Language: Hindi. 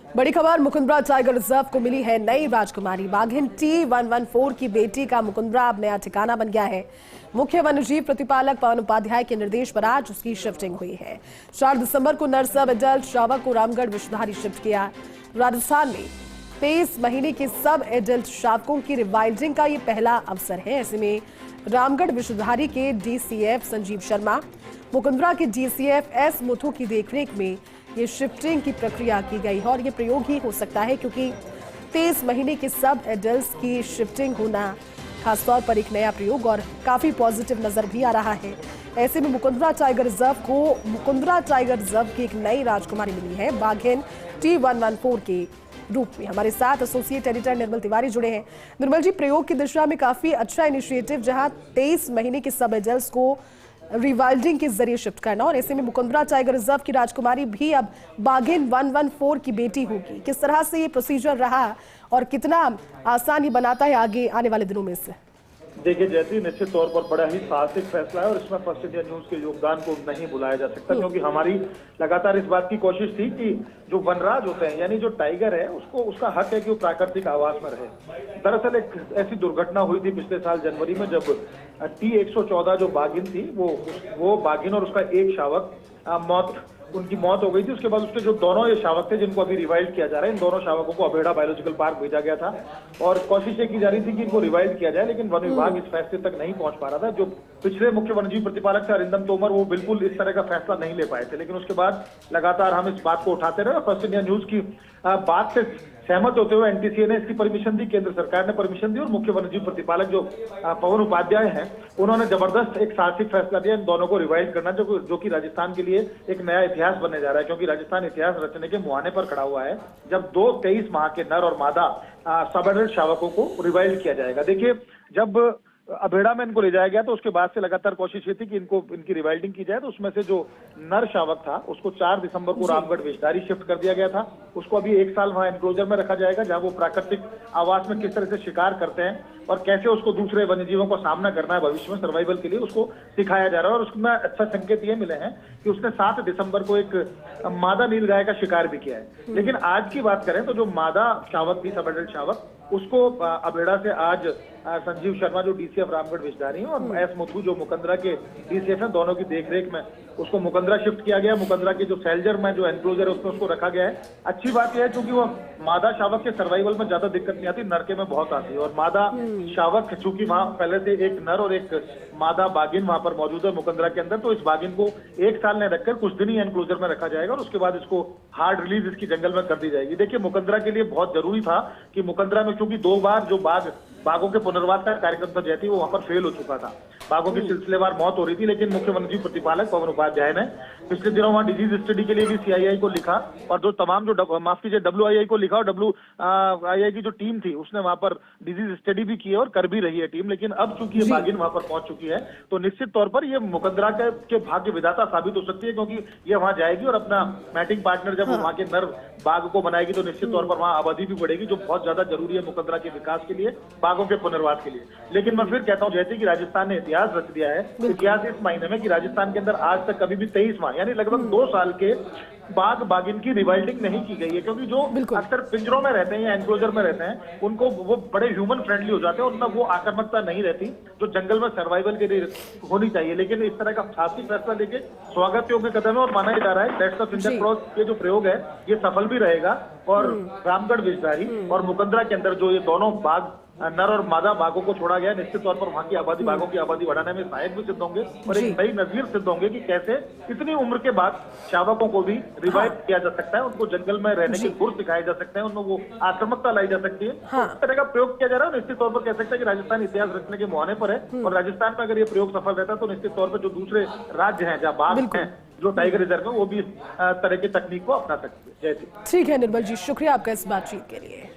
बड़ी खबर, मुकुंदरा टाइगर रिजर्व को मिली है नई राजकुमारी। बाघिन T114 की बेटी का मुकुंदरा अब नया ठिकाना बन गया है। मुख्य वन्यजीव प्रतिपालक पवन उपाध्याय के निर्देश पर आज उसकी शिफ्टिंग हुई है। 4 दिसंबर को नर सब एडल्ट शावक को रामगढ़ विषधारी शिफ्ट किया। राजस्थान में 23 महीने के सब एडल्ट शावकों की रिवाइल्डिंग का ये पहला अवसर है। ऐसे में रामगढ़ विषधारी के DCF संजीव शर्मा, मुकुंदरा के DCF S मुथु की देखरेख में ये शिफ्टिंग की प्रक्रिया की गई है और ये प्रयोग ही हो सकता है क्योंकि 23 महीने के सब एडल्ट्स की शिफ्टिंग होना खासतौर पर एक नया प्रयोग और काफी पॉजिटिव नजर भी आ रहा है। ऐसे में मुकुंदरा टाइगर रिजर्व की एक नई राजकुमारी मिली है बाघिन T114 के रूप में। हमारे साथ एसोसिएट एडिटर निर्मल तिवारी जुड़े हैं। निर्मल जी, प्रयोग की दिशा में काफी अच्छा इनिशिएटिव, जहां 23 महीने के सब एडल्ट्स को रिवाइल्डिंग के जरिए शिफ्ट करना, और ऐसे में मुकुंदरा टाइगर रिजर्व की राजकुमारी भी अब बाघिन 114 की बेटी होगी। किस तरह से ये प्रोसीजर रहा और कितना आसान ये बनाता है आगे आने वाले दिनों में इससे? देखिए जैसे निश्चित तौर पर बड़ा ही साहसिक फैसला है और इसमें फर्स्ट इंडिया न्यूज के योगदान को नहीं भुलाया जा सकता, क्योंकि हमारी लगातार इस बात की कोशिश थी कि जो वनराज होते हैं यानी जो टाइगर है उसका हक है कि वो प्राकृतिक आवास में रहे। दरअसल एक ऐसी दुर्घटना हुई थी पिछले साल जनवरी में, जब T114 जो बाघिन थी वो बाघिन और उसका एक शावक उनकी मौत हो गई थी। उसके बाद उसके जो दोनों ये शावक थे जिनको अभी रिवाइल्ड किया जा रहा है, इन दोनों शावकों को अभेड़ा बायोलॉजिकल पार्क भेजा गया था और कोशिश ये की जा रही थी कि इनको रिवाइल्ड किया जाए, लेकिन वन विभाग इस फैसले तक नहीं पहुंच पा रहा था। जो पिछले मुख्य वन्यजीव प्रतिपालक थे अरिंदम तोमर, वो बिल्कुल इस तरह का फैसला नहीं ले पाए थे, लेकिन उसके बाद लगातार हम इस बात को उठाते रहे। फर्स्ट इंडिया न्यूज की बात से सहमत होते हुए NTCA ने इसकी परमिशन दी, केंद्र सरकार ने परमिशन दी और मुख्य वन्यजीव प्रतिपालक जो पवन उपाध्याय हैं उन्होंने जबरदस्त एक साहसिक फैसला दिया इन दोनों को रिवाइल्ड करना, जो कि राजस्थान के लिए एक नया इतिहास बनने जा रहा है, क्योंकि राजस्थान इतिहास रचने के मुहाने पर खड़ा हुआ है जब 23 माह के नर और मादा सब एडल्ट शावकों को रिवाइल्ड किया जाएगा। देखिए जब अभेड़ा में इनको ले जाया गया तो उसके बाद से लगातार कोशिश ये थी कि इनकी रिवाइल्डिंग की जाए, तो उसमें से जो नर शावक था उसको 4 दिसंबर को रामगढ़ विषधारी शिफ्ट कर दिया गया था। उसको अभी 1 साल वहां एनक्लोजर में रखा जाएगा, जहां वो प्राकृतिक आवास में किस तरह से शिकार करते हैं और कैसे उसको दूसरे वन्यजीवों को सामना करना है भविष्य में सर्वाइवल के लिए, उसको सिखाया जा रहा है। और उसमें अच्छा संकेत ये मिले हैं कि उसने 7 दिसंबर को एक मादा नीलगाय का शिकार भी किया है। लेकिन आज की बात करें तो जो मादा शावक थी, सब एडल्ट शावक, उसको अभेड़ा से आज संजीव शर्मा जो DCF रामगढ़ विषधारी और S मुथु जो मुकुंदरा के DCF हैं, दोनों की देखरेख में उसको मुकुंदरा शिफ्ट किया गया। मुकुंदरा के जो सेल्जर में जो एनक्लोजर है उसमें उसको रखा गया है। अच्छी बात यह है क्योंकि वो मादा शावक के सर्वाइवल में ज्यादा दिक्कत नहीं आती, नर के में बहुत आती है। और मादा शावक चूंकि वहां पहले से एक नर और एक मादा बाघिन वहां पर मौजूद है मुकुंदरा के अंदर, तो इस बाघिन को 1 साल में रखकर कुछ दिन ही एनक्लोजर में रखा जाएगा और उसके बाद इसको हार्ड रिलीज इसकी जंगल में कर दी जाएगी। देखिए मुकुंदरा के लिए बहुत जरूरी था कि मुकुंदरा में, क्योंकि 2 बार जो बाघों के पुनर्वास का कार्यक्रम था जैती, वो वहां पर फेल हो चुका था। बाघों की सिलसिलेवार मौत हो रही थी, लेकिन मुख्य वन्यजीव प्रतिपालक पवन उपाध्याय ने पिछले दिनों वहां डिजीज स्टडी के लिए भी CII को लिखा और जो तमाम जो WII को लिखा और WII की जो टीम थी उसने वहां पर डिजीज स्टडी भी की है और कर भी रही है टीम। लेकिन अब चूंकि ये बाघिन वहां पर पहुंच चुकी है तो निश्चित तौर पर ये मुकुंदरा के भाग्य विधाता साबित हो सकती है, क्योंकि ये वहां जाएगी और अपना मैटिंग पार्टनर जब वहां के नर बाघ को बनाएगी तो निश्चित तौर पर वहां आबादी भी बढ़ेगी, जो बहुत ज्यादा जरूरी है मुकुंदरा के विकास के लिए, बाघों के पुनर्वास के लिए। लेकिन मैं फिर कहता हूं जैसे कि राजस्थान ने इतिहास रच दिया है, इतिहास इस महीने में कि राजस्थान के अंदर आज तक कभी भी 23 माह यानी लगभग 2 साल के बाघ बाघिन की रिवाइल्डिंग नहीं की गई है, क्योंकि जो अक्सर पिंजरों में रहते हैं या एनक्लोजर में रहते हैं उनको वो बड़े ह्यूमन फ्रेंडली हो जाते हैं, उनमें वो आक्रामकता नहीं रहती जो जंगल में सर्वाइवल के लिए होनी चाहिए। लेकिन इस तरह का साहसिक फैसला लेके स्वागत योग्य कदम है और माना जा रहा है लेट्स द फिंगर क्रॉस, ये जो प्रयोग है ये सफल भी रहेगा और रामगढ़ विषधारी और मुकुंदरा के अंदर जो ये दोनों बाघ नर और मादा बाघों को छोड़ा गया, निश्चित तौर पर वहां की आबादी, बाघों की आबादी बढ़ाने में सहायक भी सिद्ध होंगे और एक नई नजीर सिद्ध होंगे कि कैसे इतनी उम्र के बाद शावकों को भी रिवाइव किया जा सकता है, उनको जंगल में रहने के गुर सिखाए जा सकते हैं, उनमें वो आक्रामकता लाई जा सकती है। इस तरह का प्रयोग किया जा रहा है। निश्चित तौर पर कह सकते हैं कि राजस्थान इतिहास रचने के मुहाने पर है और राजस्थान में अगर ये प्रयोग सफल रहता है तो निश्चित तौर पर जो दूसरे राज्य हैं जहाँ बाघ हैं, जो टाइगर रिजर्व है, वो भी इस तरह की तकनीक को अपना सकते हैं। जैसे ठीक है निर्मल जी, शुक्रिया आपका इस बातचीत के लिए।